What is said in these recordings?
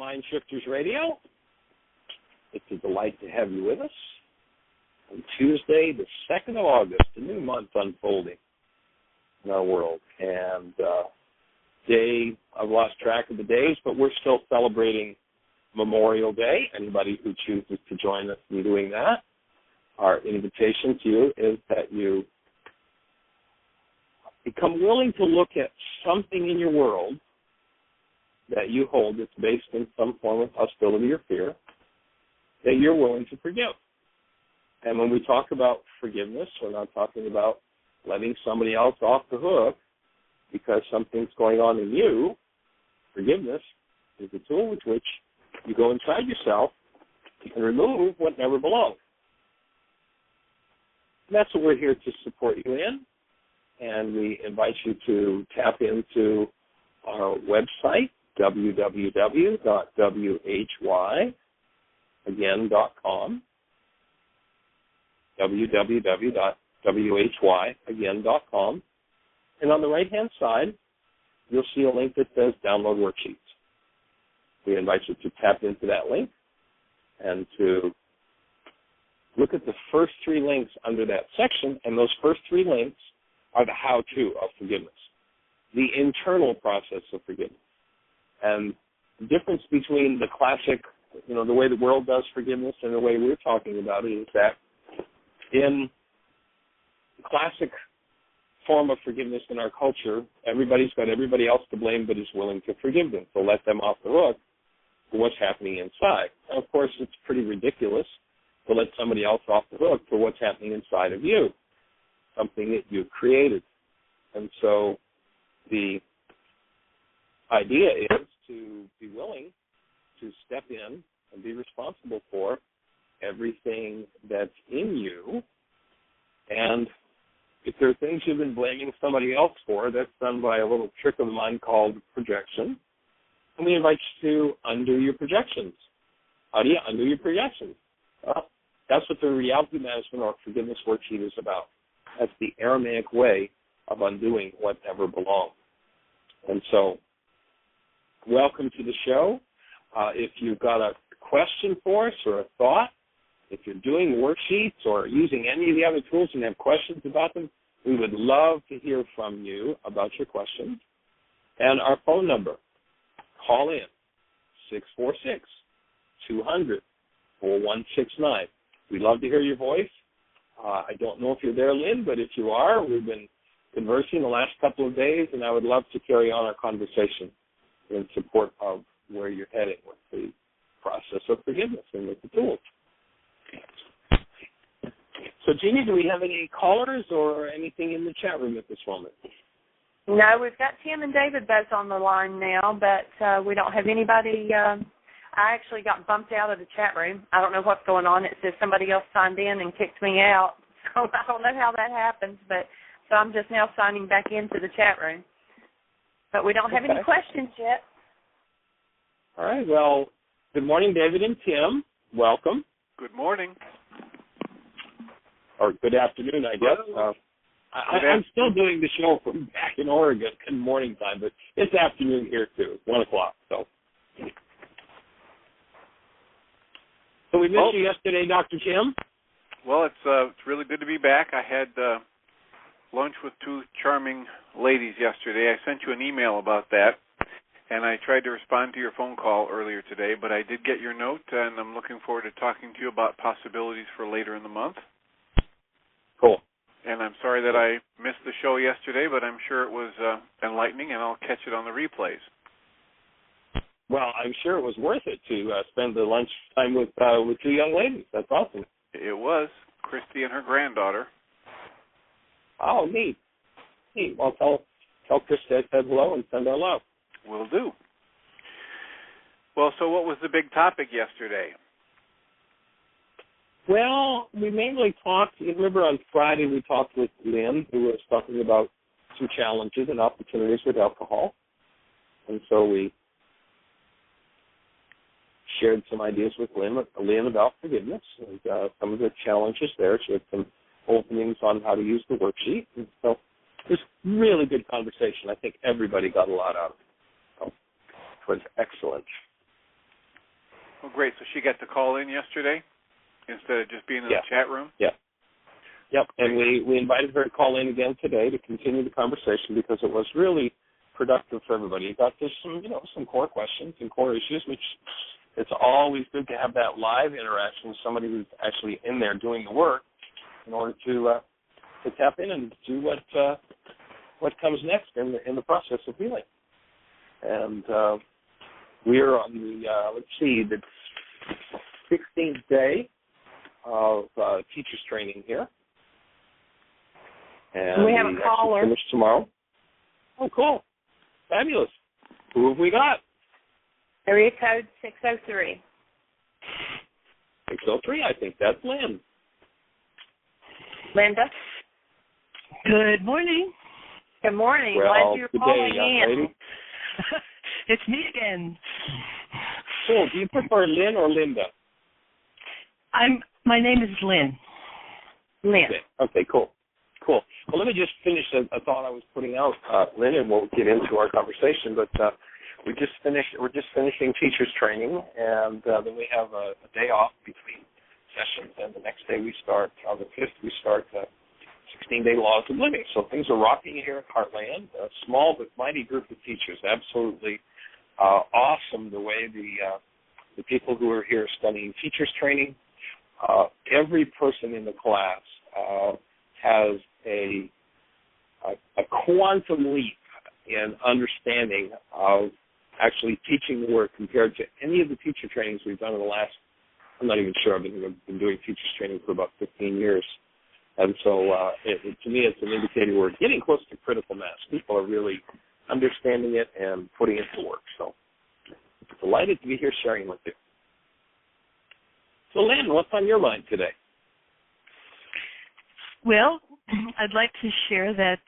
Mind Shifters Radio. It's a delight to have you with us on Tuesday, the 2nd of August, a new month unfolding in our world. And day, I've lost track of the days, but we're still celebrating Memorial Day. Anybody who chooses to join us in doing that, our invitation to you is that you become willing to look at something in your world that you hold that's based in some form of hostility or fear that you're willing to forgive. And when we talk about forgiveness, we're not talking about letting somebody else off the hook because something's going on in you. Forgiveness is a tool with which you go inside yourself and remove what never belonged. And that's what we're here to support you in. And we invite you to tap into our website, www.whyagain.com, www.whyagain.com. And on the right-hand side, you'll see a link that says Download Worksheets. We invite you to tap into that link and to look at the first 3 links under that section, and those first 3 links are the how-to of forgiveness, the internal process of forgiveness. And the difference between the classic, the way the world does forgiveness and the way we're talking about it is that in the classic form of forgiveness in our culture, everybody's got everybody else to blame but is willing to forgive them, so let them off the hook for what's happening inside. And of course, it's pretty ridiculous to let somebody else off the hook for what's happening inside of you, something that you created. And so the idea is to be willing to step in and be responsible for everything that's in you. And if there are things you've been blaming somebody else for, that's done by a little trick of the mind called projection. And we invite you to undo your projections. How do you undo your projections? Well, that's what the Reality Management or Forgiveness Worksheet is about. That's the Aramaic way of undoing what never belonged. And so, welcome to the show. If you've got a question for us or a thought, if you're doing worksheets or using any of the other tools and have questions about them, we would love to hear from you about your questions. And our phone number, call in, 646-200-4169. We'd love to hear your voice. I don't know if you're there, Lynn, but if you are, we've been conversing the last couple of days, and I would love to carry on our conversation in support of where you're heading with the process of forgiveness and with the tools. So, Jeannie, do we have any callers or anything in the chat room at this moment? No, we've got Tim and David both on the line now, but we don't have anybody. I actually got bumped out of the chat room. I don't know what's going on. It says somebody else signed in and kicked me out. So I don't know how that happens, but so I'm just now signing back into the chat room. But we don't have any questions yet. All right. Well, good morning, David and Tim. Welcome. Good morning. Or good afternoon, I guess. I'm still doing the show from back in Oregon in morning time, but it's afternoon here too. It's 1 o'clock. So we missed you yesterday, Dr. Jim. Well, it's really good to be back. I had lunch with 2 charming ladies yesterday. I sent you an email about that, and I tried to respond to your phone call earlier today, but I did get your note, and I'm looking forward to talking to you about possibilities for later in the month. Cool. And I'm sorry that I missed the show yesterday, but I'm sure it was enlightening, and I'll catch it on the replays. Well, I'm sure it was worth it to spend the lunch time with 2 young ladies. That's awesome. It was. Christy and her granddaughter. Oh, neat. Well, tell Christy I said hello and send our love. Will do. Well, so what was the big topic yesterday? Well, we mainly talked, remember on Friday we talked with Lynn, who was talking about some challenges and opportunities with alcohol. And so we shared some ideas with Lynn about forgiveness and some of the challenges there. She had some openings on how to use the worksheet. And so it was really good conversation. I think everybody got a lot out of it. So it was excellent. Well, great. So she got to call in yesterday instead of just being in the chat room? Yeah. Yep, and we invited her to call in again today to continue the conversation because it was really productive for everybody. You got there's some core questions and core issues, which it's always good to have that live interaction with somebody who's actually in there doing the work in order to tap in and do what comes next in the process of healing. And we're on the 16th day of teachers training here. And we have a caller. Finish tomorrow. Oh, cool. Fabulous. Who have we got? Area code 603. 603, I think that's Lynn. Linda? Good morning. Good morning. Well, Glad you're good calling day, young in. lady. It's me again. Cool. Do you prefer Lynn or Linda? My name is Lynn. Lynn. Okay, cool. Cool. Well, let me just finish a thought I was putting out, Lynn, and we'll get into our conversation. But we're just finishing teachers training, and then we have a day off between sessions. And the next day we start, on the 5th, we start 16-day laws of living. So things are rocking here at Heartland. A small but mighty group of teachers. Absolutely awesome the way the people who are here studying teachers training. Every person in the class has a quantum leap in understanding of actually teaching the work compared to any of the teacher trainings we've done in the last, I'm not even sure, I've been doing teachers training for about 15 years. And so to me it's an indicator we're getting close to critical mass. People are really understanding it and putting it to work. So delighted to be here sharing with you. So Lynn, what's on your mind today? Well, I'd like to share that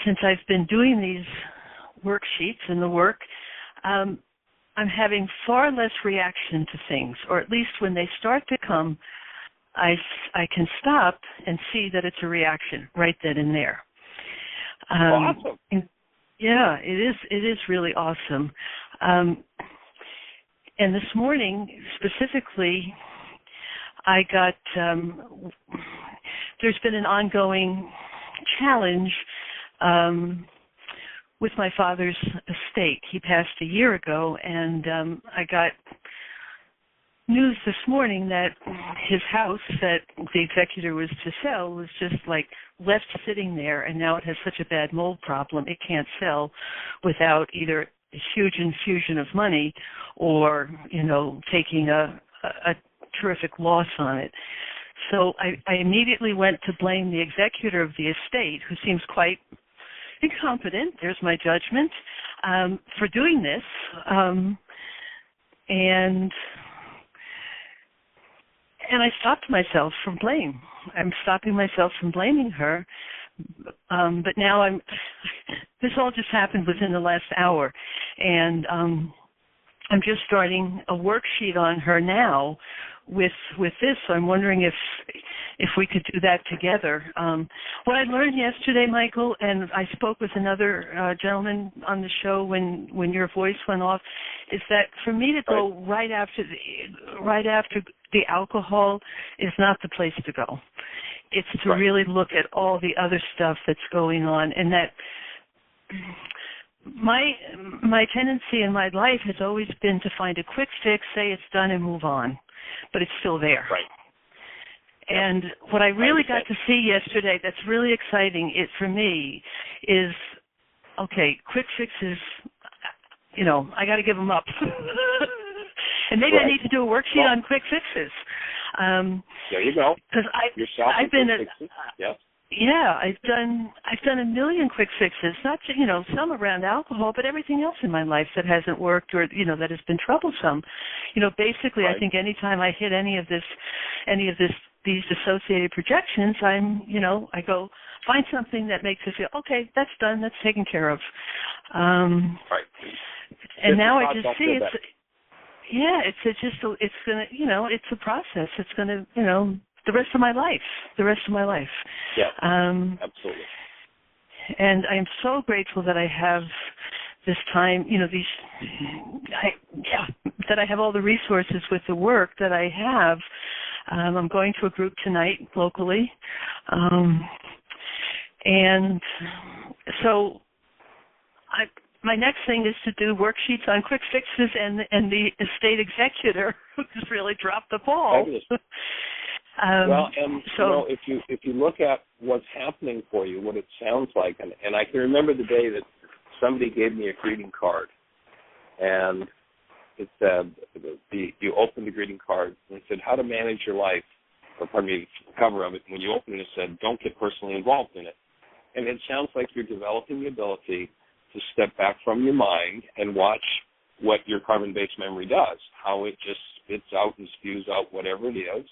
since I've been doing these worksheets and the work, I'm having far less reaction to things, or at least when they start to come, I can stop and see that it's a reaction right then and there. Awesome. Yeah, it is really awesome. And this morning, specifically, I got, there's been an ongoing challenge with my father's estate. He passed a year ago, and I got news this morning that his house that the executor was to sell was just like left sitting there, and now it has such a bad mold problem it can't sell without either a huge infusion of money or, taking a terrific loss on it. So I immediately went to blame the executor of the estate, who seems quite incompetent, there's my judgment, for doing this. And I stopped myself from blame. I'm stopping myself from blaming her. But now this all just happened within the last hour. And I'm just starting a worksheet on her now with this. So I'm wondering if we could do that together. What I learned yesterday, Michael, and I spoke with another gentleman on the show when your voice went off, is that for me to go right after the alcohol is not the place to go. It's to really look at all the other stuff that's going on, and that my tendency in my life has always been to find a quick fix, say it's done, and move on, but it's still there. Right. And what I really got to see yesterday that's really exciting for me is, okay, quick fixes, I got to give them up. And maybe I need to do a worksheet on quick fixes. There you go. Because I've been I've done a million quick fixes, not some around alcohol, but everything else in my life that hasn't worked or that has been troublesome. Basically, I think anytime I hit any of these associated projections, I go find something that makes it feel okay. That's done. That's taken care of. And now I just see it's. Yeah, it's gonna, it's a process. It's gonna, the rest of my life. Yeah, absolutely. And I am so grateful that I have this time, said, I have all the resources with the work that I have. I'm going to a group tonight locally. And so my next thing is to do worksheets on quick fixes, and the estate executor just really dropped the ball. Well, and so, if you look at what's happening for you, what it sounds like, and I can remember the day that somebody gave me a greeting card, and it said, you opened the greeting card, and it said, how to manage your life, or pardon me, the cover of it, and when you open it, it said, don't get personally involved in it. And it sounds like you're developing the ability to step back from your mind and watch what your carbon-based memory does, how it just spits out and spews out whatever it is.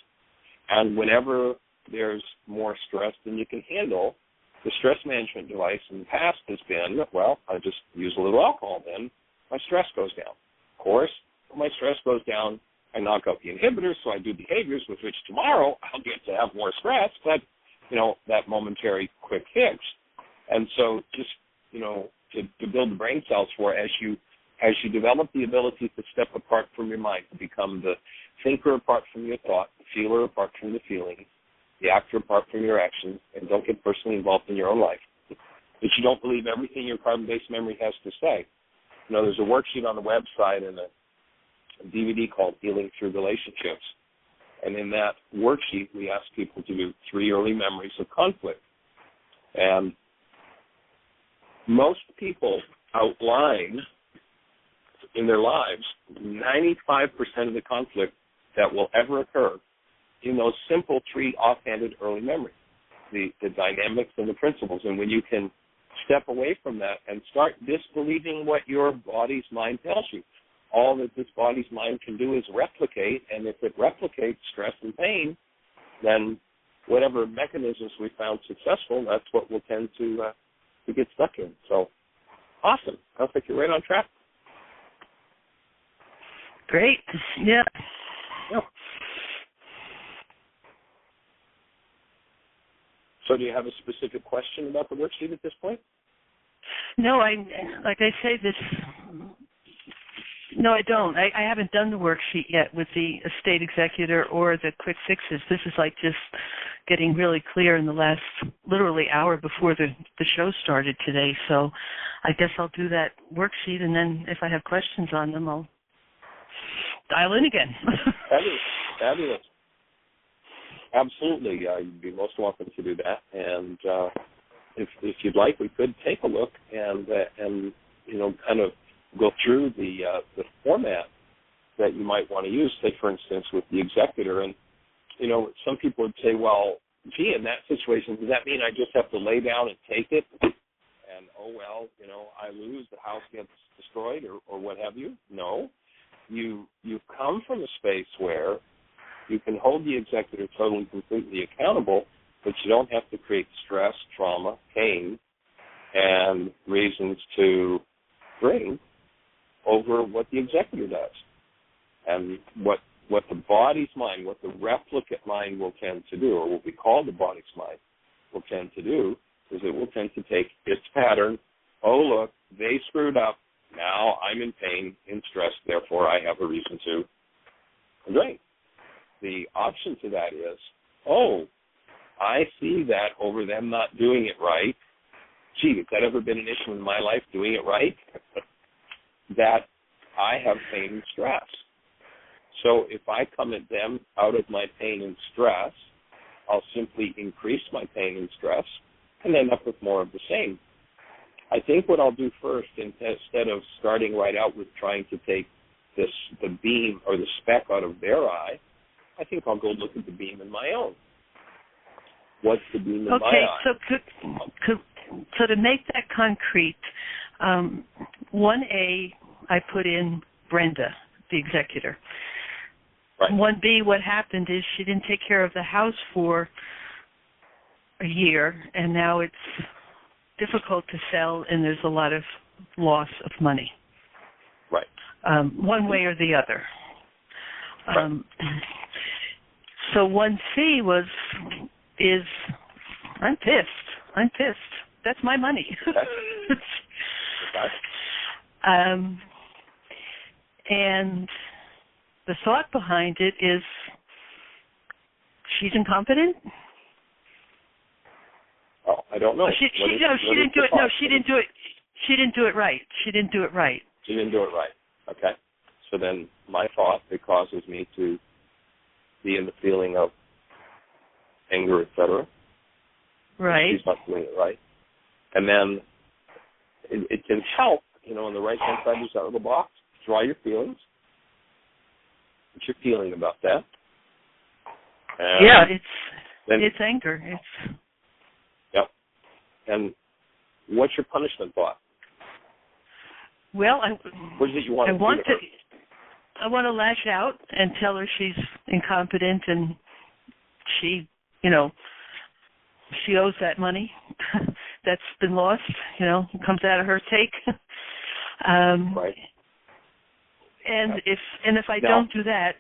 And whenever there's more stress than you can handle, the stress management device in the past has been, well, I just use a little alcohol, then my stress goes down. Of course, when my stress goes down, I knock out the inhibitors, so I do behaviors with which tomorrow I'll get to have more stress, but, that momentary quick fix. And so just, to build the brain cells for as you develop the ability to step apart from your mind, to become the thinker apart from your thought, the feeler apart from the feeling, the actor apart from your actions, and don't get personally involved in your own life. That you don't believe everything your carbon-based memory has to say. There's a worksheet on the website and a DVD called Healing Through Relationships. And in that worksheet, we ask people to do 3 early memories of conflict. And most people outline in their lives 95% of the conflict that will ever occur in those simple 3 offhanded early memories, the dynamics and the principles. And when you can step away from that and start disbelieving what your body's mind tells you, all that this body's mind can do is replicate, and if it replicates stress and pain, then whatever mechanisms we found successful, that's what we'll tend to get stuck in. So, awesome. Sounds like you're right on track. Great. Yeah. Yep. So do you have a specific question about the worksheet at this point? No, like I say, no, I don't. I haven't done the worksheet yet with the estate executor or the quick fixes. This is like just getting really clear in the last literally hour before the show started today. So I guess I'll do that worksheet, and then if I have questions on them, I'll dial in again. Fabulous. Absolutely. You'd be most welcome to do that. And if you'd like, we could take a look and kind of go through the format that you might want to use, say, for instance, with the executor. And, some people would say, well, gee, in that situation, does that mean I just have to lay down and take it? And, I lose, the house gets destroyed or what have you? No. You come from a space where you can hold the executor totally, completely accountable, but you don't have to create stress, trauma, pain, and reasons to bring over what the executor does. And what the body's mind, what the replicate mind will tend to do, or what we call the body's mind will tend to do, is it will tend to take its pattern, oh, look, they screwed up, now I'm in pain, in stress, therefore I have a reason to complain. The option to that is, oh, I see that over them not doing it right. Gee, has that ever been an issue in my life, doing it right? That I have pain and stress. So if I come at them out of my pain and stress, I'll simply increase my pain and stress and end up with more of the same. I think what I'll do first, instead of starting right out with trying to take the beam or the speck out of their eye, I think I'll go look at the beam in my own. What's the beam in my eye? Okay, so to make that concrete, 1A, I put in Brenda, the executor. Right. 1B, what happened is she didn't take care of the house for a year, and now it's difficult to sell, and there's a lot of loss of money. Right. One way or the other. Right. So 1C is I'm pissed. That's my money. Okay. And the thought behind it is she's incompetent. Oh, I don't know. She didn't do it. No, she didn't do it. She didn't do it right. She didn't do it right. She didn't do it right. Okay. So then my thought that causes me to be in the feeling of anger, etc. Right. She's not doing it right. And then it can help, on the right-hand side, there's that little box. Draw your feelings. What you're feeling about that. And it's anger. Yep. And what's your punishment thought? Well, what is it you want to do? I want to lash out and tell her she's incompetent and she owes that money that's been lost. It comes out of her take. Right. And if I don't do that,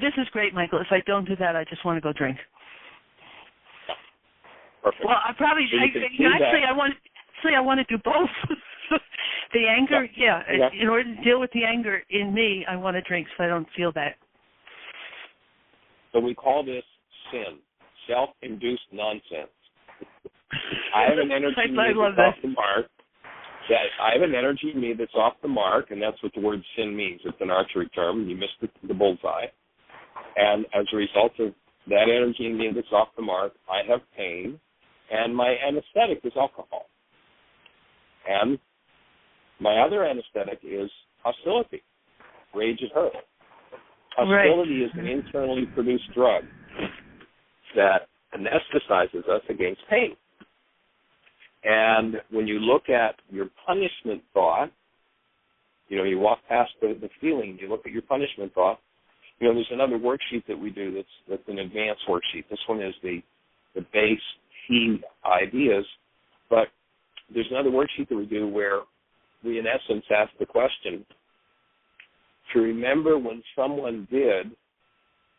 this is great, Michael. If I don't do that, I just want to go drink. Perfect. Well, I probably I want to do both. The anger, in order to deal with the anger in me, I want to drink so I don't feel that. So we call this sin, self-induced nonsense. I have an energy in me that's off the mark. I have an energy in me that's off the mark, and that's what the word sin means. It's an archery term. You missed the bullseye. And as a result of that energy in me that's off the mark, I have pain, and my anesthetic is alcohol. And my other anesthetic is hostility, rage at her. Hostility is an internally produced drug that anesthetizes us against pain. And when you look at your punishment thought, you walk past the feeling, you look at your punishment thought. There's another worksheet that we do that's an advanced worksheet. This one is the base key ideas, but there's another worksheet that we do where we, in essence, ask the question to remember when someone did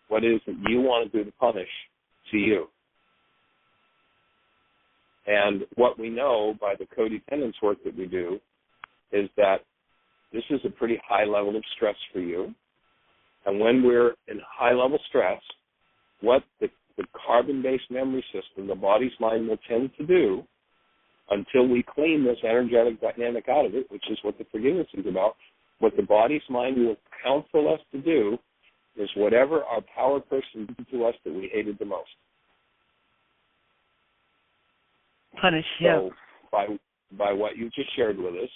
what it is that you want to do to punish to you. And what we know by the codependence work that we do is that this is a pretty high level of stress for you. And when we're in high-level stress, what the carbon-based memory system, the body's mind, will tend to do until we clean this energetic dynamic out of it, which is what the forgiveness is about, what the body's mind will counsel us to do is whatever our power person did to us that we hated the most. Punish, So by what you just shared with us,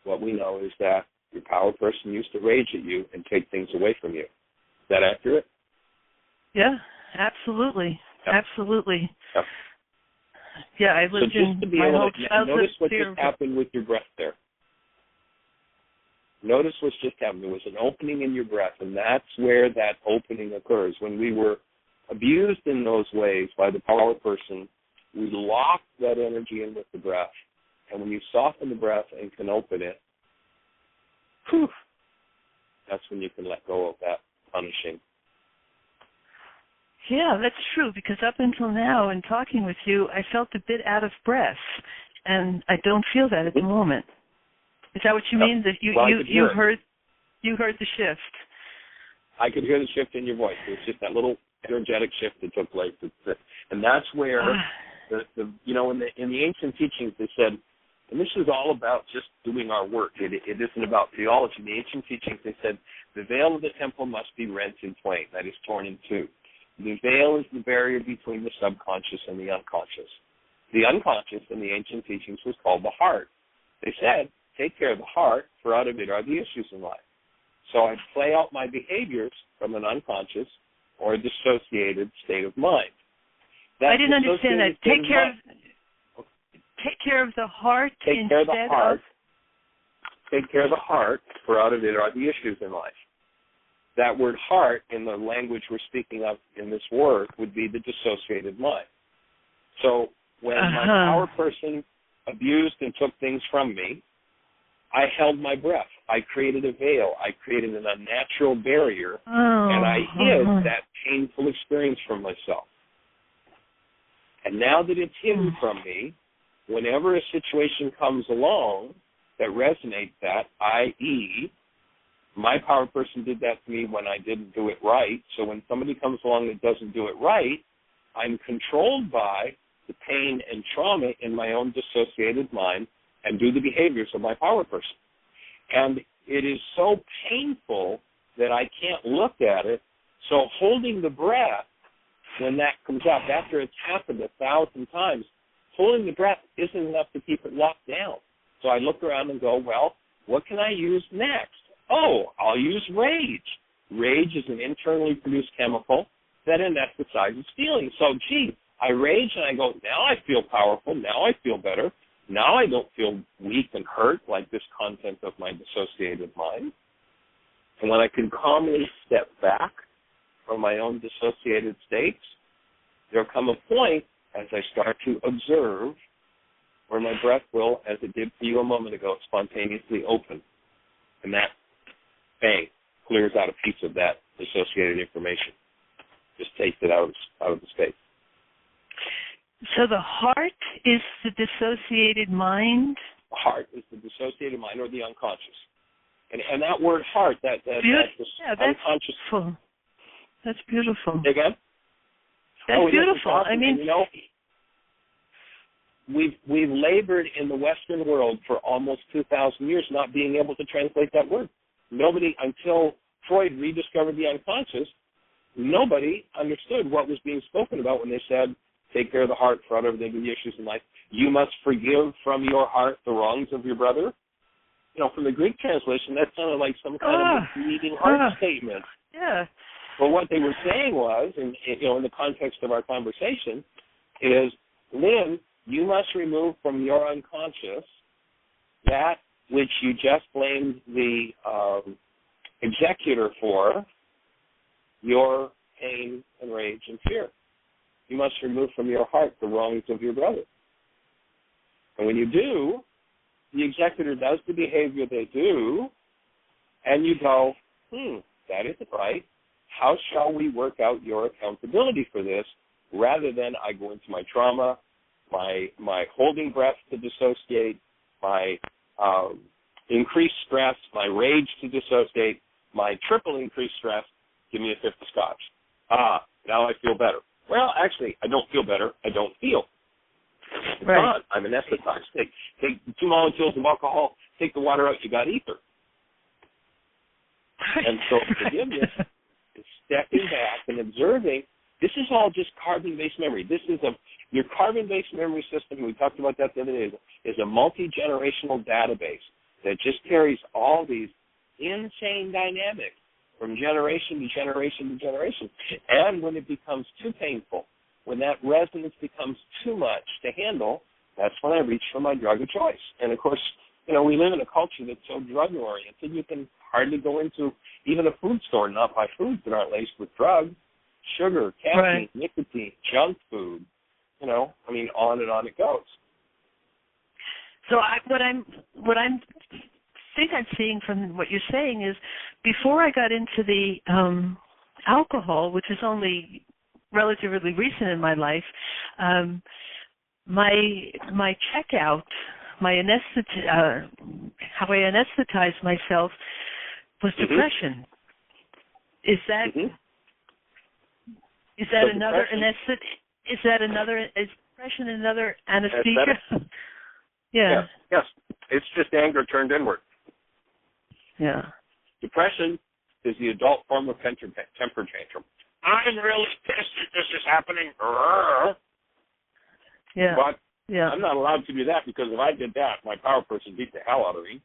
what we know is that your power person used to rage at you and take things away from you. Is that accurate? Yeah, absolutely. Yep. Absolutely. Yep. Yeah, I lived in my whole childhood. Notice what just happened with your breath there. Notice what's just happened. There was an opening in your breath, and that's where that opening occurs. When we were abused in those ways by the power person, we locked that energy in with the breath. And when you soften the breath and can open it, that's when you can let go of that punishing. Yeah, that's true, because up until now, in talking with you, I felt a bit out of breath, and I don't feel that at the moment. Is that what you mean? That you heard the shift? I could hear the shift in your voice. It was just that little energetic shift that took place, and that's where in the ancient teachings they said, and this is all about just doing our work. It isn't about theology. In the ancient teachings they said the veil of the temple must be rent in twain, that is, torn in two. The veil is the barrier between the subconscious and the unconscious. The unconscious in the ancient teachings was called the heart. They said, take care of the heart, for out of it are the issues in life. So I play out my behaviors from an unconscious or a dissociated state of mind. I didn't understand that. Take care of the heart instead of... Take care of the heart, for out of it are the issues in life. That word heart, in the language we're speaking of in this work, would be the dissociated mind. So when my power person abused and took things from me, I held my breath. I created a veil. I created an unnatural barrier, and I hid that painful experience from myself. And now that it's hidden from me, whenever a situation comes along that resonates that, i.e., My power person did that to me when I didn't do it right. So when somebody comes along that doesn't do it right, I'm controlled by the pain and trauma in my own dissociated mind and do the behaviors of my power person. And it is so painful that I can't look at it. So holding the breath when that comes up, after it's happened 1,000 times, holding the breath isn't enough to keep it locked down. So I look around and go, well, what can I use next? Oh, I'll use rage. Rage is an internally produced chemical that anesthetizes feelings. So, gee, I rage and I go, now I feel powerful. Now I feel better. Now I don't feel weak and hurt like this content of my dissociated mind. And when I can calmly step back from my own dissociated states, there'll come a point as I start to observe where my breath will, as it did for you a moment ago, spontaneously open. And that, bang, clears out a piece of that dissociated information. Just takes it out of the space. So the heart is the dissociated mind? Heart is the dissociated mind or the unconscious. And that word heart, that's unconscious. Beautiful. That's beautiful. Say again? That's beautiful. I mean, you know, we've labored in the Western world for almost 2,000 years not being able to translate that word. Nobody, until Freud rediscovered the unconscious, nobody understood what was being spoken about when they said, take care of the heart, for out of everything the issues in life. You must forgive from your heart the wrongs of your brother. You know, from the Greek translation, that sounded like some kind of misleading heart statement. Yeah. But what they were saying was, and you know, in the context of our conversation, is, Lynn, you must remove from your unconscious that which you just blamed the executor for, your pain and rage and fear. You must remove from your heart the wrongs of your brother. And when you do, the executor does the behavior they do, and you go, that isn't right. How shall we work out your accountability for this, rather than I go into my trauma, my holding breath to dissociate, my increased stress, my rage to dissociate, my triple increased stress, give me a fifth of scotch. Now I feel better. Well, actually, I don't feel better. I don't feel. It's gone. I'm anesthetized. Take 2 molecules of alcohol, take the water out, you got ether. And so forgiveness is stepping back and observing. This is all just carbon-based memory. This is your carbon-based memory system, we talked about that the other day, is a multi-generational database that just carries all these insane dynamics from generation to generation to generation. And when it becomes too painful, when that resonance becomes too much to handle, that's when I reach for my drug of choice. And, of course, you know, we live in a culture that's so drug-oriented, you can hardly go into even a food store and not buy foods that aren't laced with drugs, sugar, caffeine, nicotine, junk food, you know, I mean, on and on it goes. So what I'm seeing from what you're saying is, before I got into the alcohol, which is only relatively recent in my life, my checkout, how I anesthetized myself was depression. Is that another is depression another anesthesia? Yeah. Yes. It's just anger turned inward. Yeah. Depression is the adult form of temper tantrum. I'm really pissed that this is happening. Yeah. But I'm not allowed to do that, because if I did that, my power person beat the hell out of me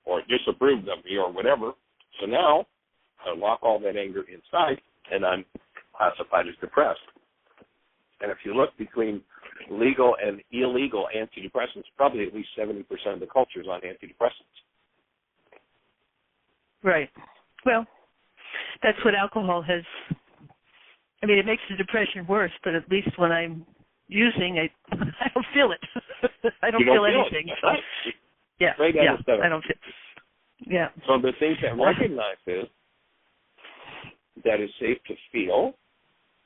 or disapproved of me or whatever. So now I lock all that anger inside, and I'm classified as depressed. And if you look between legal and illegal antidepressants, probably at least 70% of the culture is on antidepressants. Right. Well, that's what alcohol has. I mean, it makes the depression worse, but at least when I'm using it, I don't feel it. I don't feel anything. That's right. Yeah. I don't feel. Yeah. So the thing to recognize is that it's safe to feel,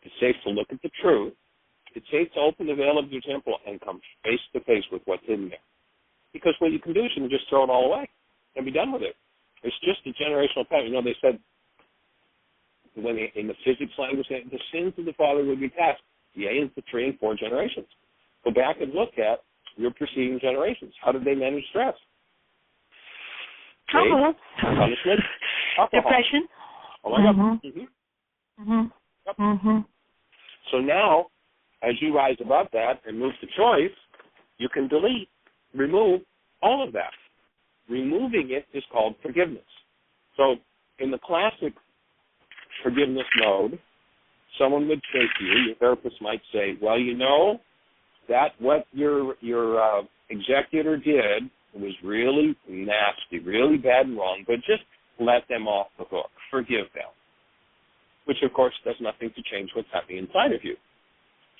it's safe to look at the truth, it's safe to open the veil of your temple and come face to face with what's in there. Because what you can do is you can just throw it all away and be done with it. It's just a generational pattern. You know, they said when in the physics language, the sins of the father would be passed, into 3 and 4 generations. Go back and look at your preceding generations. How did they manage stress? Punishment, alcohol. Depression. Oh my God. Yep. So now, as you rise above that and move to choice, you can remove all of that. Removing it is called forgiveness. So in the classic forgiveness mode, someone would say to you, your therapist might say, well, you know, that what your executor did was really nasty, really bad and wrong, but just let them off the hook. Forgive them. Which, of course, does nothing to change what's happening inside of you.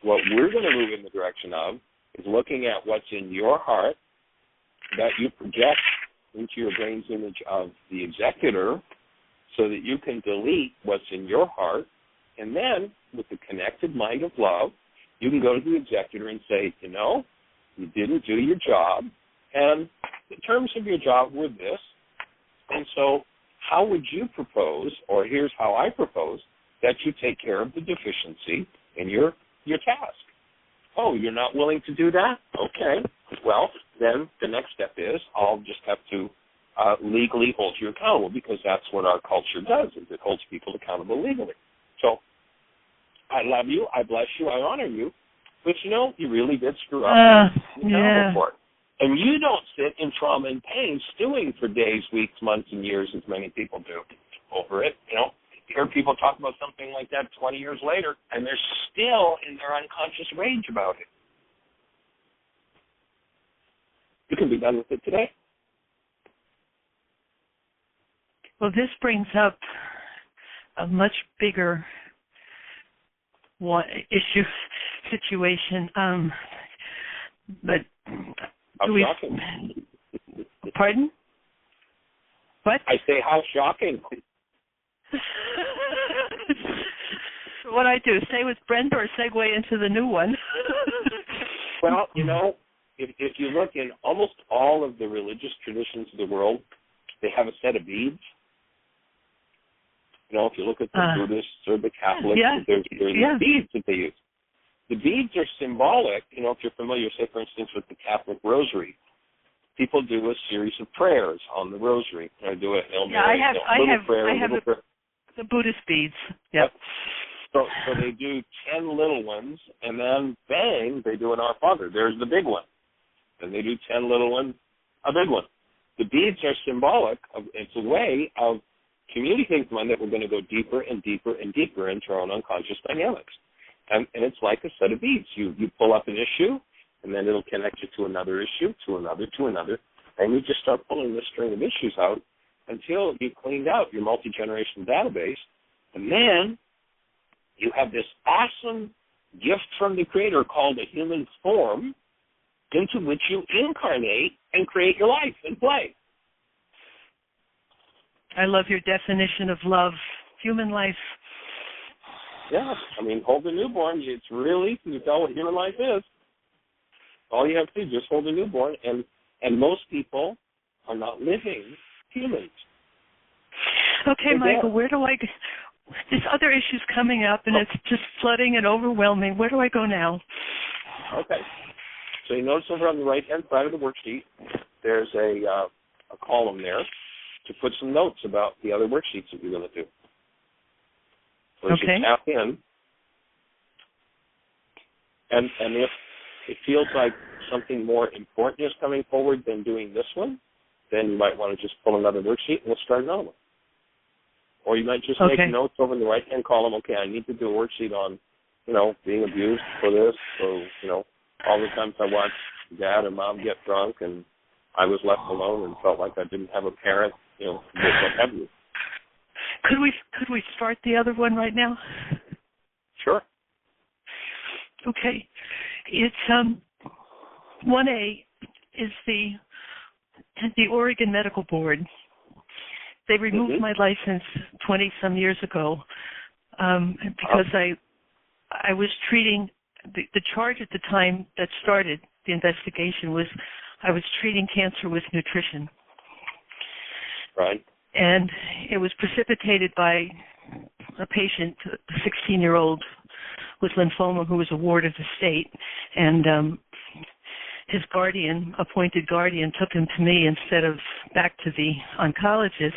What we're going to move in the direction of is looking at what's in your heart that you project into your brain's image of the executor so that you can delete what's in your heart, and then with the connected mind of love, you can go to the executor and say, you know, you didn't do your job, and the terms of your job were this, and so how would you propose, or here's how I propose, that you take care of the deficiency in your task? Oh, you're not willing to do that? Okay. Well, then the next step is I'll just have to legally hold you accountable, because that's what our culture does, is it holds people accountable legally. So I love you, I bless you, I honor you, but you know, you really did screw up. For it. And you don't sit in trauma and pain stewing for days, weeks, months, and years, as many people do over it. You know, you hear people talk about something like that 20 years later, and they're still in their unconscious rage about it. You can be done with it today. Well, this brings up a much bigger situation. But how shocking. Pardon? What? I say, how shocking. What I do, stay with Brenda or segue into the new one? Well, you know, if you look in almost all of the religious traditions of the world, they have a set of beads. You know, if you look at the Buddhists or the Catholics, there's these beads that they use. The beads are symbolic. You know, if you're familiar, say, for instance, with the Catholic rosary, people do a series of prayers on the rosary. They do a Hail Mary, I have the Buddhist beads. Yep. So they do 10 little ones, and then, bang, they do an Our Father. There's the big one. And they do 10 little ones, a big one. The beads are symbolic. It's a way of communicating to mind that we're going to go deeper and deeper and deeper into our own unconscious dynamics. And it's like a set of beads. You pull up an issue, and then it'll connect you to another issue, to another, and you just start pulling this string of issues out until you've cleaned out your multi-generation database, and then you have this awesome gift from the Creator called a human form into which you incarnate and create your life and play. I love your definition of love, human life. Yeah, I mean, hold a newborn. It's really easy to tell what human life is. All you have to do is just hold a newborn, and most people are not living humans. Okay, Michael, where do I go? This other issue's coming up, and it's just flooding and overwhelming. Where do I go now? Okay. So you notice over on the right-hand side of the worksheet, there's a column there to put some notes about the other worksheets that you're going to do. So as you tap in, and if it feels like something more important is coming forward than doing this one, then you might want to just pull another worksheet and we'll start another one. Or you might just make notes over in the right-hand column. Okay, I need to do a worksheet on, you know, being abused for this. So, you know, all the times I watched Dad and Mom get drunk and I was left alone and felt like I didn't have a parent, you know, what have you. Could we start the other one right now? Sure. Okay. It's 1A is the Oregon Medical Board. They removed my license 20-some years ago because I was treating the charge at the time that started the investigation was I was treating cancer with nutrition. Right. And it was precipitated by a patient, a 16-year-old with lymphoma who was a ward of the state. And his guardian, appointed guardian, took him to me instead of back to the oncologist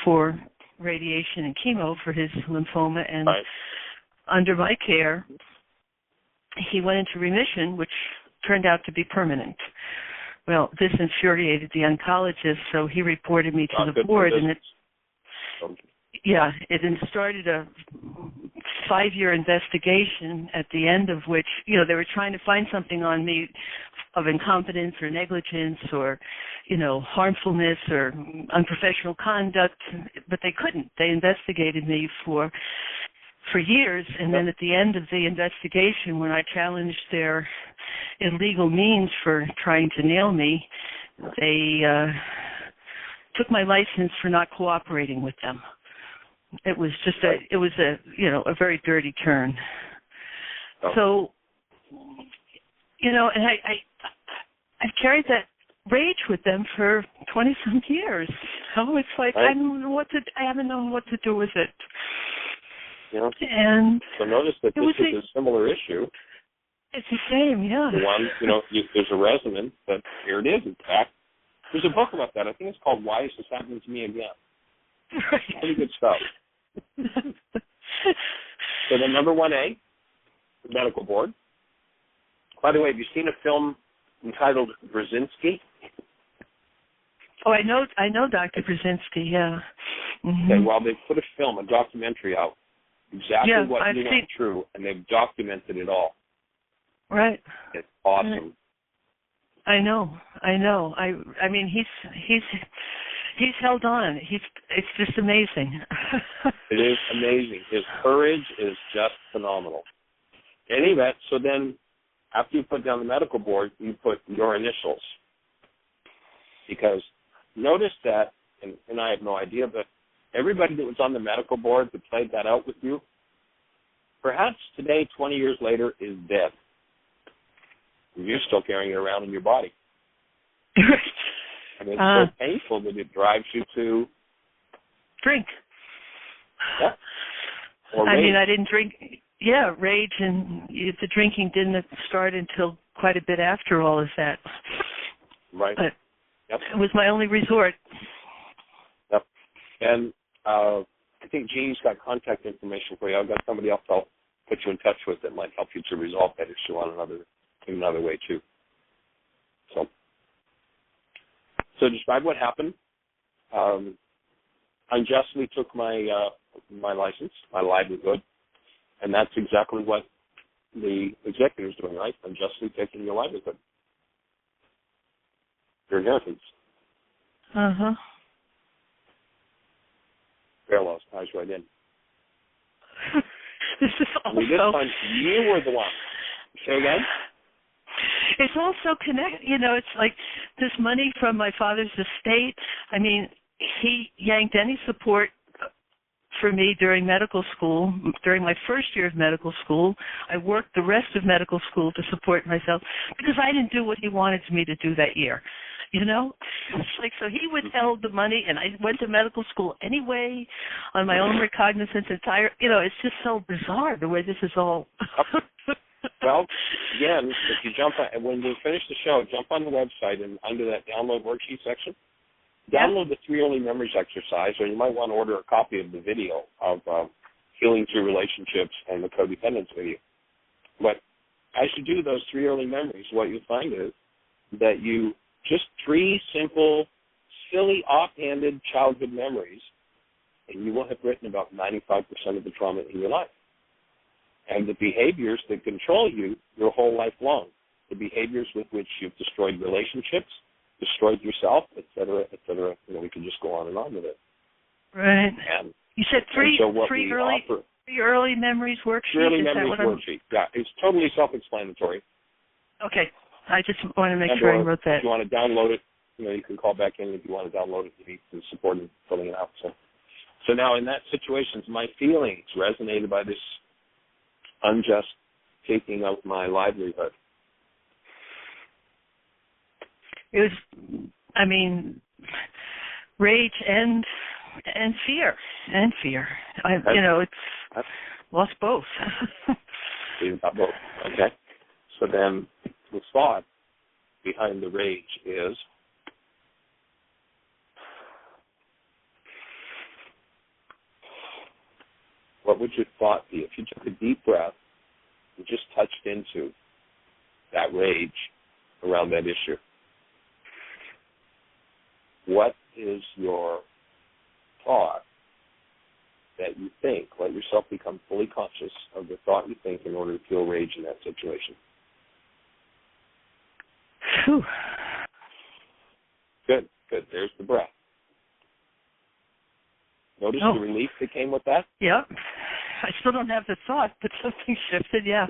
for radiation and chemo for his lymphoma. And under my care, he went into remission, which turned out to be permanent. Well, this infuriated the oncologist, so he reported me to the board, and it started a 5-year investigation, at the end of which, they were trying to find something on me of incompetence or negligence or, harmfulness or unprofessional conduct, but they couldn't. They investigated me for years, and then at the end of the investigation, when I challenged their illegal means for trying to nail me, they took my license for not cooperating with them. It was just a very dirty turn. So, and I've carried that rage with them for 20-some years. So it's like I haven't known what to do with it. And so notice that this is a similar issue. It's the same, yeah. The one, there's a resonance, but here it is, in fact. There's a book about that. I think it's called Why Is This Happening to Me Again? Right. Pretty good stuff. So the number 1A, the medical board. By the way, have you seen a film entitled Brzezinski? Oh, I know Dr. Brzezinski, yeah. Mm-hmm. Okay, well, they put a documentary out, exactly what you went through, and they've documented it all. Right. It's awesome. I know. I mean, he's held on. It's just amazing. It is amazing. His courage is just phenomenal. In any event, so then after you put down the medical board, you put your initials. Because notice that, and I have no idea, but everybody that was on the medical board that played that out with you, perhaps today, 20 years later, is dead. You're still carrying it around in your body. I mean, it's so painful that it drives you to drink. Yeah. Or rage. I mean, I didn't drink. Yeah, rage, and the drinking didn't start until quite a bit after all of that. Right. But it was my only resort. Yep. And I think Jeannie's got contact information for you. I've got somebody else I'll put you in touch with that might help you to resolve that issue on another way too. So describe what happened. Unjustly took my license, my livelihood, and that's exactly what the executive is doing, right? Unjustly taking your livelihood, your inheritance. Fair laws ties right in. This is also. This time you were the one. Say again. It's also connected, it's like this money from my father's estate. I mean, he yanked any support for me during medical school, during my first year of medical school. I worked the rest of medical school to support myself because I didn't do what he wanted me to do that year. It's like, so he withheld the money, and I went to medical school anyway on my own recognizance. It's just so bizarre the way this is all. Well, again, if you when we finish the show, jump on the website and under that download worksheet section, download the 3 early memories exercise, or you might want to order a copy of the video of Healing Through Relationships and the Codependence video. But as you do those 3 early memories, what you'll find is that you just 3 simple, silly, offhanded childhood memories, and you will have written about 95% of the trauma in your life. And the behaviors that control you your whole life long, the behaviors with which you've destroyed relationships, destroyed yourself, et cetera, et cetera. We can just go on and on with it. Right. And you said three early memories worksheet? 3 early memories worksheet. Yeah, it's totally self-explanatory. Okay. I just want to make sure I wrote that. If you want to download it, you can call back in if you want to download it. You need some support in filling it out. So now in that situation, my feelings resonated by this unjust taking of my livelihood. It was, rage and And fear. It's lost both. So you've got both. Okay. So then the thought behind the rage is, what would your thought be if you took a deep breath and just touched into that rage around that issue? What is your thought that you think? Let yourself become fully conscious of the thought you think in order to feel rage in that situation. Whew. Good. There's the breath. Notice the relief that came with that? Yep. I still don't have the thought, but something shifted, yeah.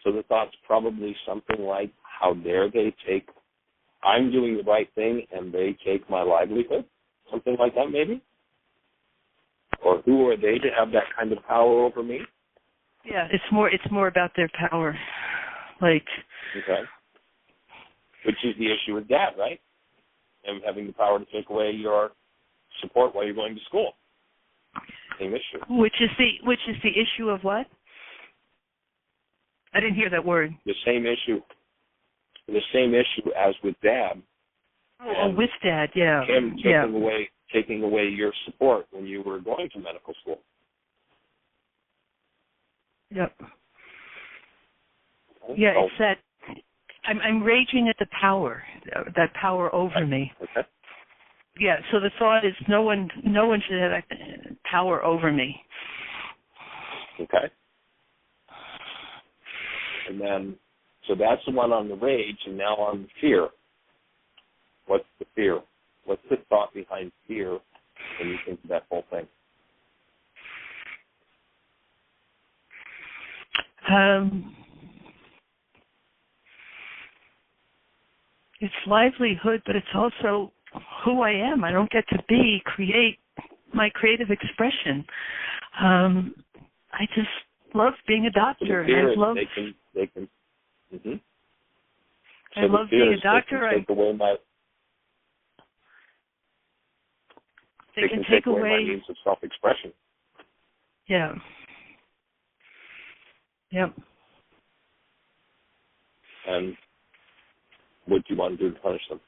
So the thought's probably something like, how dare they take, I'm doing the right thing and they take my livelihood? Something like that maybe? Or who are they to have that kind of power over me? Yeah, it's more about their power. Like, okay. Which is the issue with Dad, right? And having the power to take away your support while you're going to school. Same issue. Which is the issue of what? I didn't hear that word. The same issue as with Dad. Oh, with Dad, yeah. Him taking away your support when you were going to medical school. Yep. Okay. Yeah, it's that I'm raging at the power, that power over me. Okay. Yeah, so the thought is no one should have that power over me. Okay. And then, so that's the one on the rage, and now on the fear. What's the fear? What's the thought behind fear when you think of that whole thing? It's livelihood, but it's also who I am. I don't get to create my creative expression. I just love being a doctor. So I love. They can. Mm-hmm. So I love being a doctor. They can take away my means of self-expression. Yeah. Yep. And what do you want to do to punish them?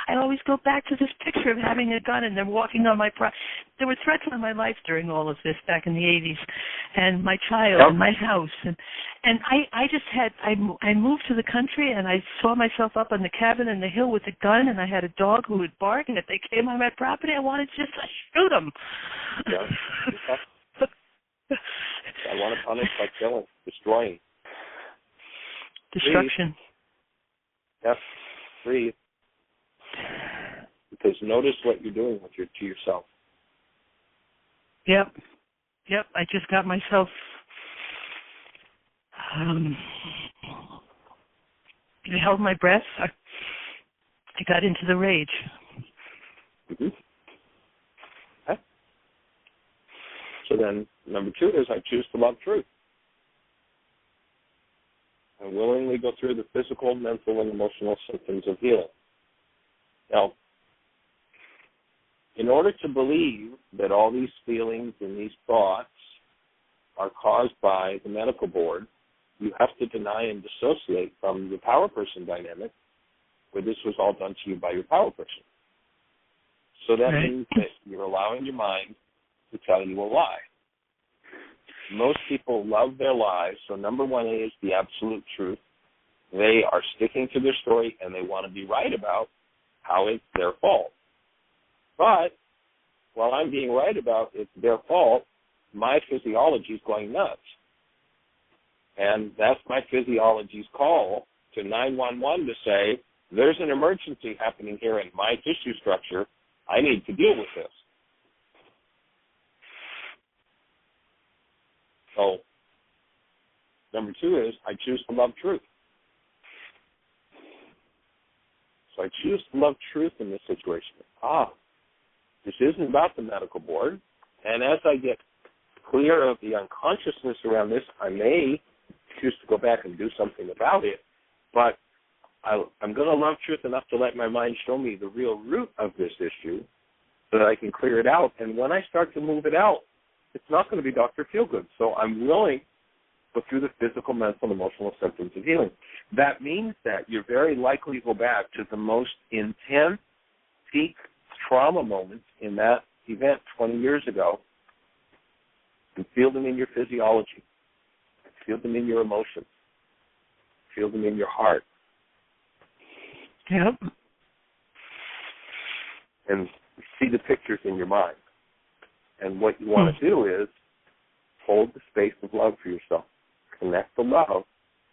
I always go back to this picture of having a gun and they're walking on my there were threats on my life during all of this back in the 80s, and my child and my house, and I moved to the country and I saw myself up on the cabin in the hill with a gun, and I had a dog who would bark, and if they came on my property I wanted just to shoot them. Yeah. I want to punish by killing, destroying. Destruction. Breathe. Yes, breathe. Because notice what you're doing to yourself. Yep. I just got myself. I held my breath. I got into the rage. Mm-hmm. Okay. So then, number 2 is I choose to love truth. I willingly go through the physical, mental, and emotional symptoms of healing. Now, in order to believe that all these feelings and these thoughts are caused by the medical board, you have to deny and dissociate from the power person dynamic, where this was all done to you by your power person. So that means that you're allowing your mind to tell you a lie. Most people love their lies, so number 1A is the absolute truth. They are sticking to their story, and they want to be right about how it's their fault. But while I'm being right about it's their fault, my physiology is going nuts. And that's my physiology's call to 911 to say, there's an emergency happening here in my tissue structure. I need to deal with this. So, number 2 is I choose to love truth. So I choose to love truth in this situation. This isn't about the medical board. And as I get clear of the unconsciousness around this, I may choose to go back and do something about it, but I'm going to love truth enough to let my mind show me the real root of this issue so that I can clear it out. And when I start to move it out, it's not going to be Dr. Feelgood. So I'm willing to go through the physical, mental, and emotional symptoms of healing. That means that you're very likely to go back to the most intense peak trauma moments in that event 20 years ago and feel them in your physiology, feel them in your emotions, feel them in your heart. Yep. And see the pictures in your mind. And what you want to do is hold the space of love for yourself. Connect the love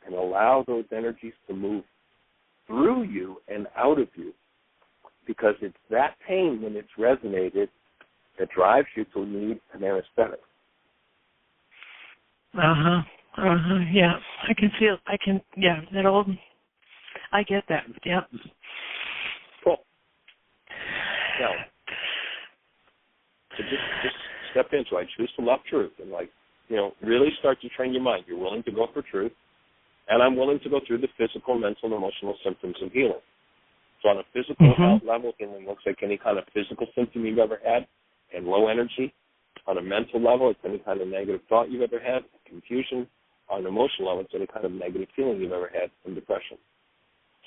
and allow those energies to move through you and out of you, because it's that pain when it's resonated that drives you to need an anesthetic. Yeah. I get that. Yep. Cool. Now, so just step into it. I choose to love truth and, really start to train your mind. You're willing to go for truth, and I'm willing to go through the physical, mental, and emotional symptoms of healing. So on a physical health level, healing looks like any kind of physical symptom you've ever had and low energy. On a mental level, it's any kind of negative thought you've ever had, confusion. On an emotional level, it's any kind of negative feeling you've ever had from depression.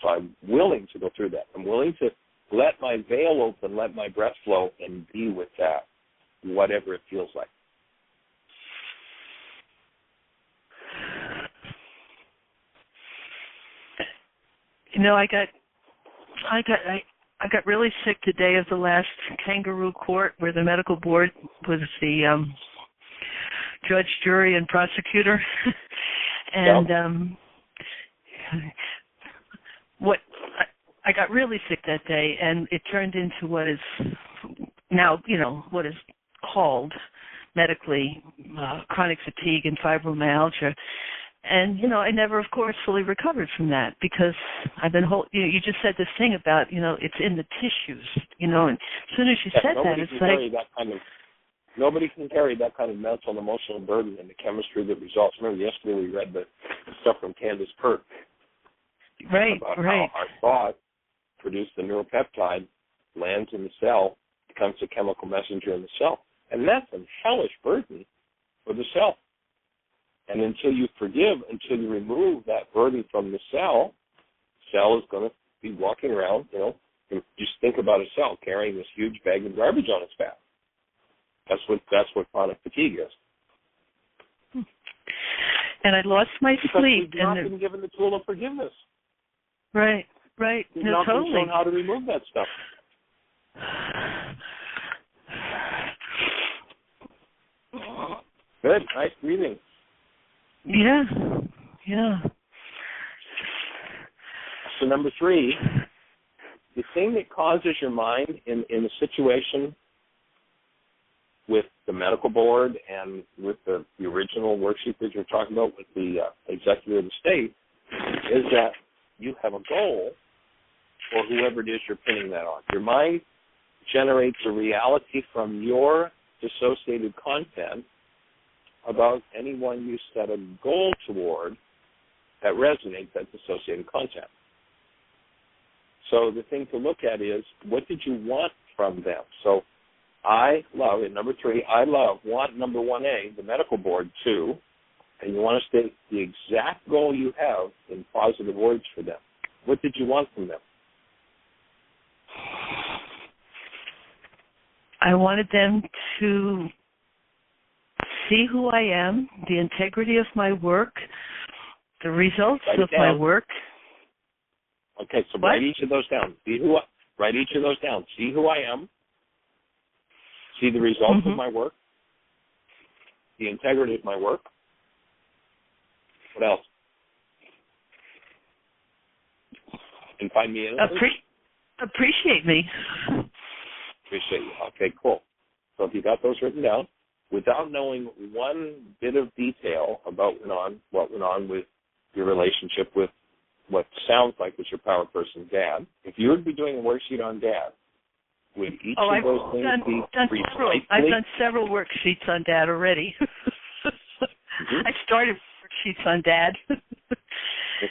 So I'm willing to go through that. I'm willing to let my veil open, let my breath flow, and be with that, whatever it feels like. I got really sick the day of the last kangaroo court where the medical board was the judge, jury, and prosecutor. And I got really sick that day, and it turned into what is now, what is called medically chronic fatigue and fibromyalgia. And, I never, of course, fully recovered from that because I've been you just said this thing about, it's in the tissues, and as soon as you said that, it's like... Nobody can carry that kind of mental and emotional burden and the chemistry that results. Remember, yesterday we read the stuff from Candace Pert. About how our thought produced the neuropeptide, lands in the cell, becomes a chemical messenger in the cell. And that's a hellish burden for the cell. And until you forgive, until you remove that burden from the cell is going to be walking around, just think about a cell carrying this huge bag of garbage on its back. That's what chronic fatigue is. And I lost my sleep. Because you've not been given the tool of forgiveness. Right. You've not been shown how to remove that stuff. Good. Nice breathing. Yeah. So number 3, the thing that causes your mind in a situation with the medical board and with the original worksheet that you're talking about with the executive of the state is that you have a goal, or whoever it is you're pinning that on. Your mind generates a reality from your dissociated content about anyone you set a goal toward that resonates that dissociated content. So the thing to look at is, what did you want from them? So I love, in number 3, want number 1A, the medical board, 2, and you want to state the exact goal you have in positive words for them. What did you want from them? I wanted them to see who I am, the integrity of my work, the results of my work. Okay, so write each of those down. Write each of those down. See who I am. See the results of my work. The integrity of my work. What else? And find me innocent. Appreciate me. Appreciate you. Okay, cool. So if you got those written down, without knowing one bit of detail about what went on with your relationship with what sounds like was your power person, Dad, if you would be doing a worksheet on Dad, would each Oh, of I've those things be precisely? I've done several worksheets on Dad already. I started worksheets on Dad. Okay.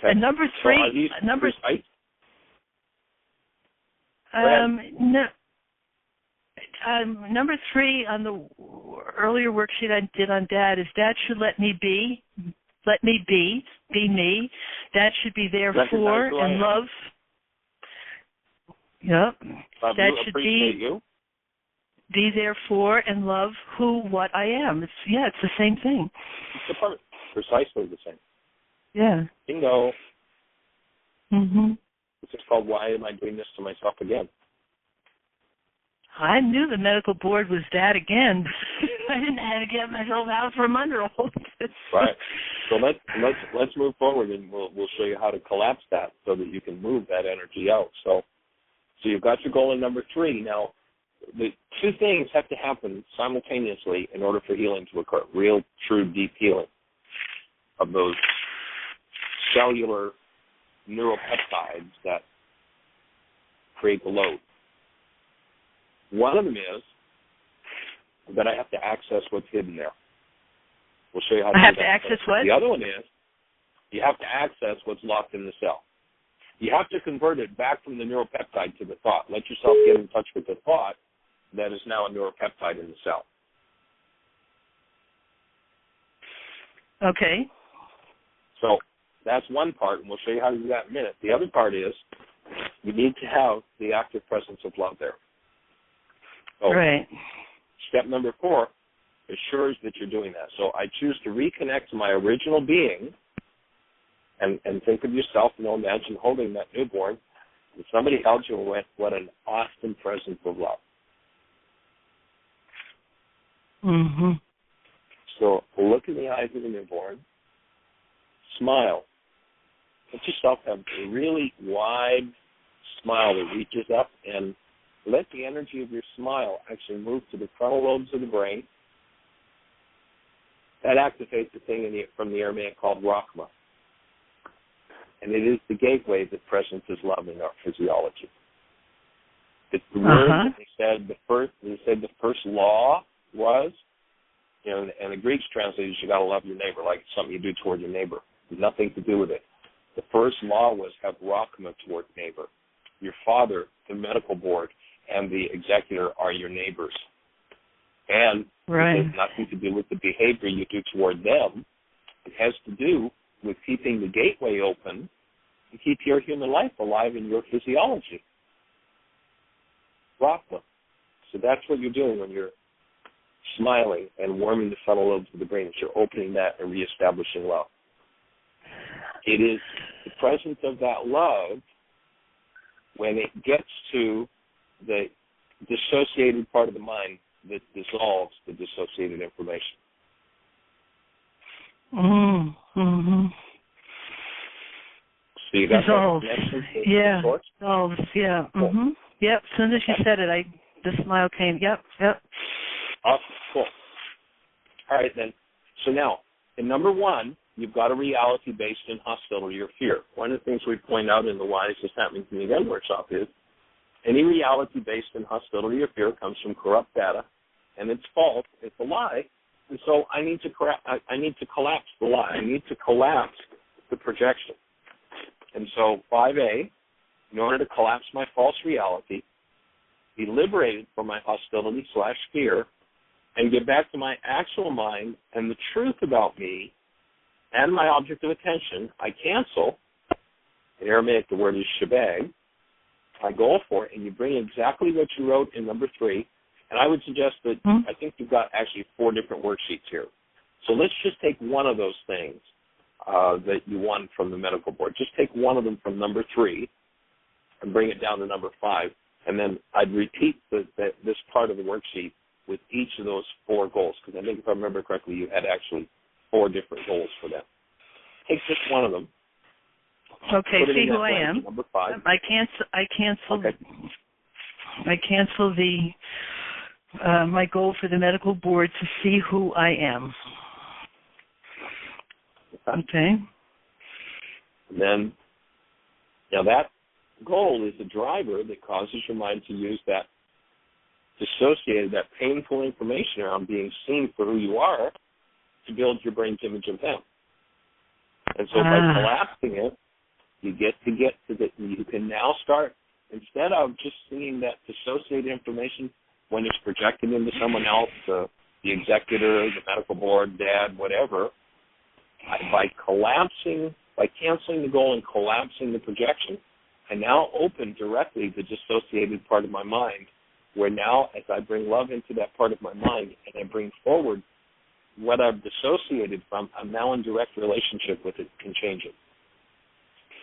And number 3, so are these precise? no. Number 3 on the earlier worksheet I did on Dad is Dad should let me be me. Dad should be there for and love. Yep. Dad should be there for and love what I am. It's the same thing. It's precisely the same. Yeah. Bingo. Mhm. This is called Why Am I Doing This to Myself Again? I knew the medical board was Dad again. I didn't have to get myself out from under all this. Right. So let's move forward, and we'll show you how to collapse that so that you can move that energy out. So you've got your goal in number 3. Now, the 2 things have to happen simultaneously in order for healing to occur. Real, true, deep healing of those cellular neuropeptides that create the load. One of them is that I have to access what's hidden there. We'll show you how to do that. I have to access what? The other one is you have to access what's locked in the cell. You have to convert it back from the neuropeptide to the thought. Let yourself get in touch with the thought that is now a neuropeptide in the cell. Okay. So that's one part, and we'll show you how to do that in a minute. The other part is you need to have the active presence of love there. So right. Step number 4 assures that you're doing that. So I choose to reconnect to my original being and think of yourself, imagine holding that newborn, and somebody held you and went, what an awesome presence of love. Mm-hmm. So look in the eyes of the newborn, smile. Let yourself have a really wide smile that reaches up, and let the energy of your smile actually move to the frontal lobes of the brain. That activates the thing from the Aramaic called Rahma. And it is the gateway that presence is love in our physiology. It's the word that they said the first law was, and the Greeks translated, you got to love your neighbor, like it's something you do toward your neighbor. Nothing to do with it. The first law was have Rahma toward neighbor. Your father, the medical board, and the executor are your neighbors. And it has nothing to do with the behavior you do toward them. It has to do with keeping the gateway open and keep your human life alive in your physiology. Rahma. So that's what you're doing when you're smiling and warming the frontal lobes of the brain, is you're opening that and reestablishing love. It is the presence of that love when it gets to the dissociated part of the mind that dissolves the dissociated information. Mm-hmm. So you got dissolves. Yeah. Dissolves. Yeah. Mm-hmm. Yep. As soon as you said it, the smile came. Yep. Awesome. Cool. All right, then. So now, in number 1, you've got a reality based in hostility or fear. One of the things we point out in the Why Is This Happening to Me Again workshop is any reality based in hostility or fear comes from corrupt data, and it's false. It's a lie. And so I need to collapse the lie. I need to collapse the projection. And so 5A, in order to collapse my false reality, be liberated from my hostility/fear, and get back to my actual mind and the truth about me and my object of attention, I cancel. In Aramaic, the word is shebag. I go for it, and you bring exactly what you wrote in number 3. And I would suggest that I think you've got actually 4 different worksheets here. So let's just take one of those things that you won from the medical board. Just take one of them from number 3 and bring it down to number 5. And then I'd repeat this part of the worksheet with each of those 4 goals, because I think if I remember correctly, you had actually 4 different goals for them. Take just one of them. Okay, see who I am. Number 5. I cancel. Okay. I cancel my goal for the medical board to see who I am. Okay. And then, now that goal is a driver that causes your mind to use that dissociated that painful information around being seen for who you are to build your brain's image of them. And so by collapsing it, you get to the, you can now start, instead of just seeing that dissociated information when it's projected into someone else, the executor, the medical board, dad, whatever, by canceling the goal and collapsing the projection, I now open directly the dissociated part of my mind, where now as I bring love into that part of my mind and I bring forward what I've dissociated from, I'm now in direct relationship with it, can change it.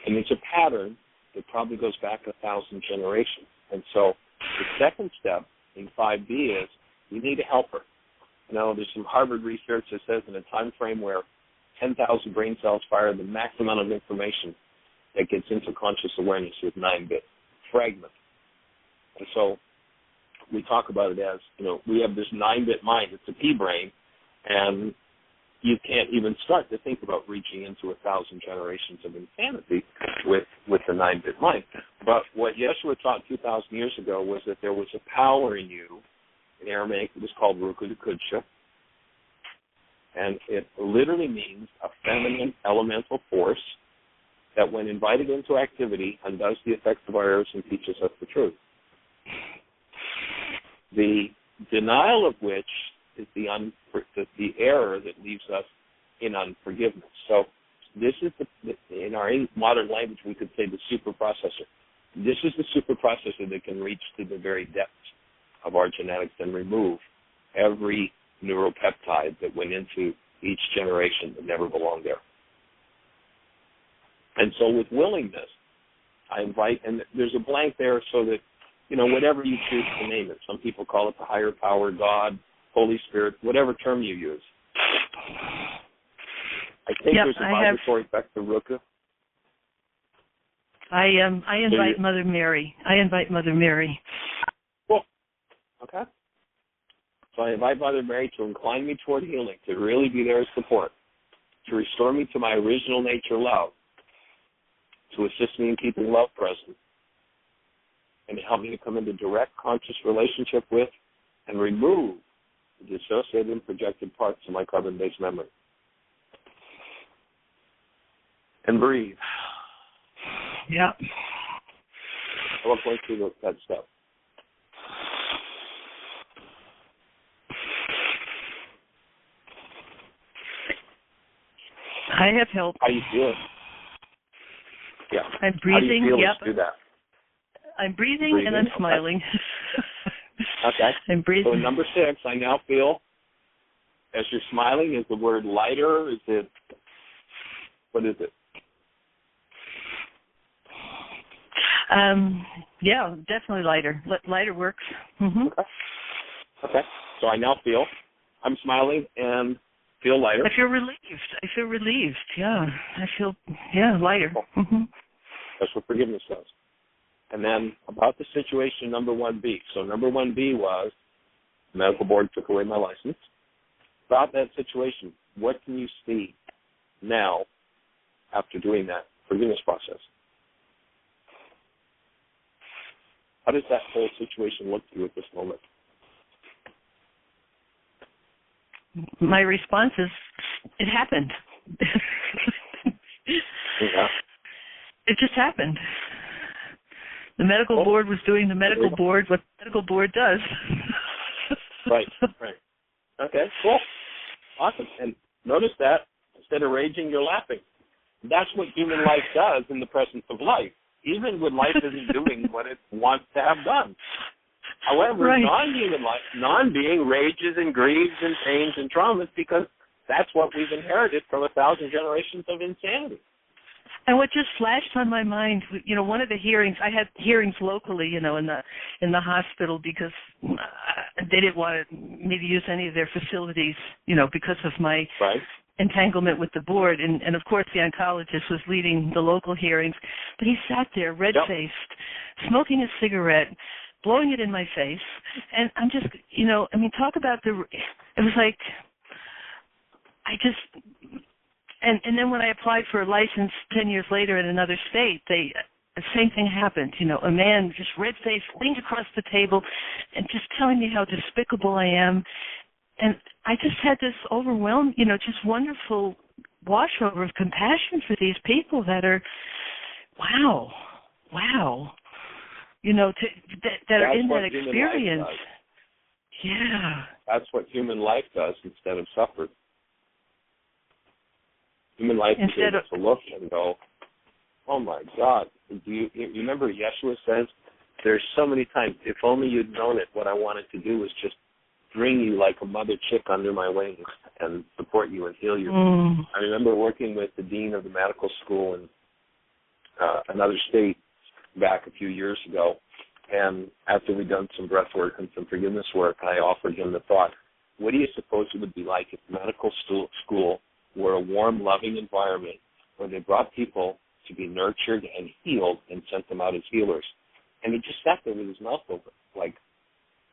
And it's a pattern that probably goes back 1,000 generations. And so the second step in 5B is you need a helper. There's some Harvard research that says in a time frame where 10,000 brain cells fire the max amount of information that gets into conscious awareness with 9-bit fragment. And so we talk about it as, we have this 9-bit mind. It's a P-brain, and you can't even start to think about reaching into 1,000 generations of insanity with the 9-bit mind. But what Yeshua taught 2,000 years ago was that there was a power in you. In Aramaic, it was called Ruku Kudsha, and it literally means a feminine elemental force that, when invited into activity, undoes the effects of our errors and teaches us the truth. The denial of which is the error that leaves us in unforgiveness. So this is, in our modern language, we could say the super processor. This is the super processor that can reach to the very depths of our genetics and remove every neuropeptide that went into each generation that never belonged there. And so with willingness, I invite, and there's a blank there so that, whatever you choose to name it. Some people call it the higher power, God, Holy Spirit, whatever term you use. I think there's a vibratory effect to Ruka. I invite Mother Mary. Cool. Okay. So I invite Mother Mary to incline me toward healing, to really be there as support, to restore me to my original nature love, to assist me in keeping love present, and to help me to come into direct conscious relationship with and remove the dissociated and projected parts of my carbon-based memory. And breathe. Yeah. I want to point through that step. I have help. How you feeling? Yeah. I'm breathing. How do you feel yep. as you do that? I'm breathing and I'm smiling. Okay. I'm breathing. So number 6, I now feel, as you're smiling, is the word lighter? What is it? Yeah, definitely lighter. Lighter works. Mm-hmm. Okay. So I now feel, I'm smiling and feel lighter. I feel relieved. Yeah. I feel, lighter. Cool. Mm-hmm. That's what forgiveness does. And then about the situation, number 1B. So number 1B was the medical board took away my license. About that situation, what can you see now after doing that forgiveness process? How does that whole situation look to you at this moment? My response is, it happened. Yeah. It just happened. The medical board was doing the medical board what the medical board does. Right. Okay, cool. Awesome. And notice that instead of raging, you're laughing. That's what human life does in the presence of life, even when life isn't doing what it wants to have done. However, right. non-human life, non-being rages and grieves and pains and traumas because that's what we've inherited from 1,000 generations of insanity. And what just flashed on my mind, one of the hearings, I had hearings locally, in the hospital because they didn't want me to use any of their facilities, because of my entanglement with the board. And of course, the oncologist was leading the local hearings. But he sat there, red-faced, smoking a cigarette, blowing it in my face. And I'm just, talk about it was like, And then when I applied for a license 10 years later in another state, the same thing happened. You know, a man just red-faced leaned across the table and just telling me how despicable I am. And I just had this overwhelmed, you know, just wonderful washover of compassion for these people that are, wow, you know, that are in that experience. Yeah. That's what human life does instead of suffer. Human life is able to look and go, oh my God. You remember Yeshua says, there's so many times, if only you'd known it, what I wanted to do was just bring you like a mother chick under my wings and support you and heal you. I remember working with the dean of the medical school in another state back a few years ago, and after we'd done some breath work and some forgiveness work, I offered him the thought, what do you suppose it would be like if medical school were a warm, loving environment where they brought people to be nurtured and healed and sent them out as healers? And he just sat there with his mouth open, like,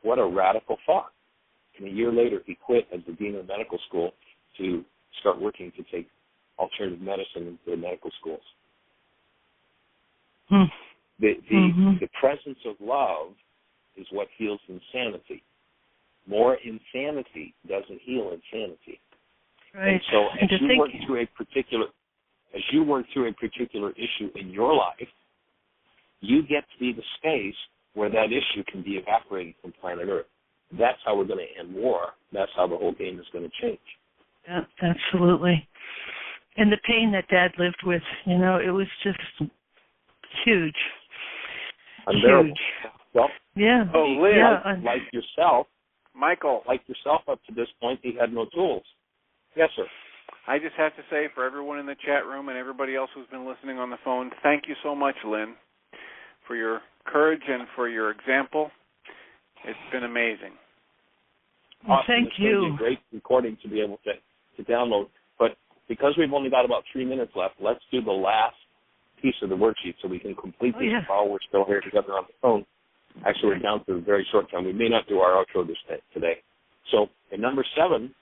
what a radical thought. And a year later, he quit as the dean of medical school to start working to take alternative medicine into the medical schools. The presence of love is what heals insanity. More insanity doesn't heal insanity. Right. And so as you work through a particular issue in your life, you get to be the space where that issue can be evaporated from planet Earth. That's how we're going to end war. That's how the whole game is going to change. Yeah, absolutely. And the pain that Dad lived with, you know, it was just huge. Unbearable. Huge. Well, yeah. Oh, Liz, like yourself, Michael. Like yourself up to this point, he had no tools. Yes, sir. I just have to say, for everyone in the chat room and everybody else who's been listening on the phone, thank you so much, Lynn, for your courage and for your example. It's been amazing. Well, Awesome. thank you. It's going to be a great recording to be able to download. But because we've only got about 3 minutes left, let's do the last piece of the worksheet so we can complete this while we're still here together on the phone. Actually, we're down to a very short time. We may not do our outro today. So in number 7,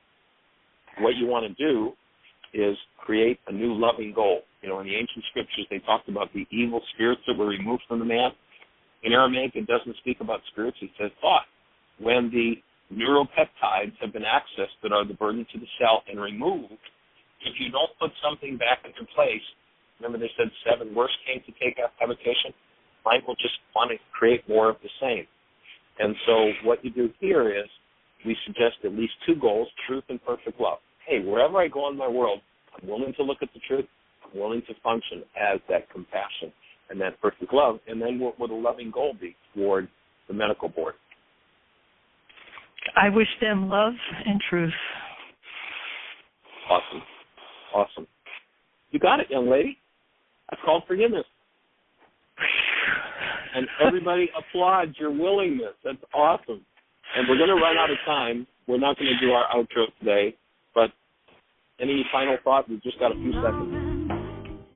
what you want to do is create a new loving goal. You know, in the ancient scriptures, they talked about the evil spirits that were removed from the man. In Aramaic, it doesn't speak about spirits. It says thought. When the neuropeptides have been accessed that are the burden to the cell and removed, if you don't put something back into place, remember they said 7 worse came to take habitation? Mind will just want to create more of the same. And so what you do here is we suggest at least 2 goals, truth and perfect love. Hey, wherever I go in my world, I'm willing to look at the truth. I'm willing to function as that compassion and that perfect love. And then what would a loving goal be toward the medical board? I wish them love and truth. Awesome. You got it, young lady. That's called forgiveness. And everybody applauds your willingness. That's awesome. And we're going to run out of time. We're not going to do our outro today. But any final thought? We've just got a few seconds.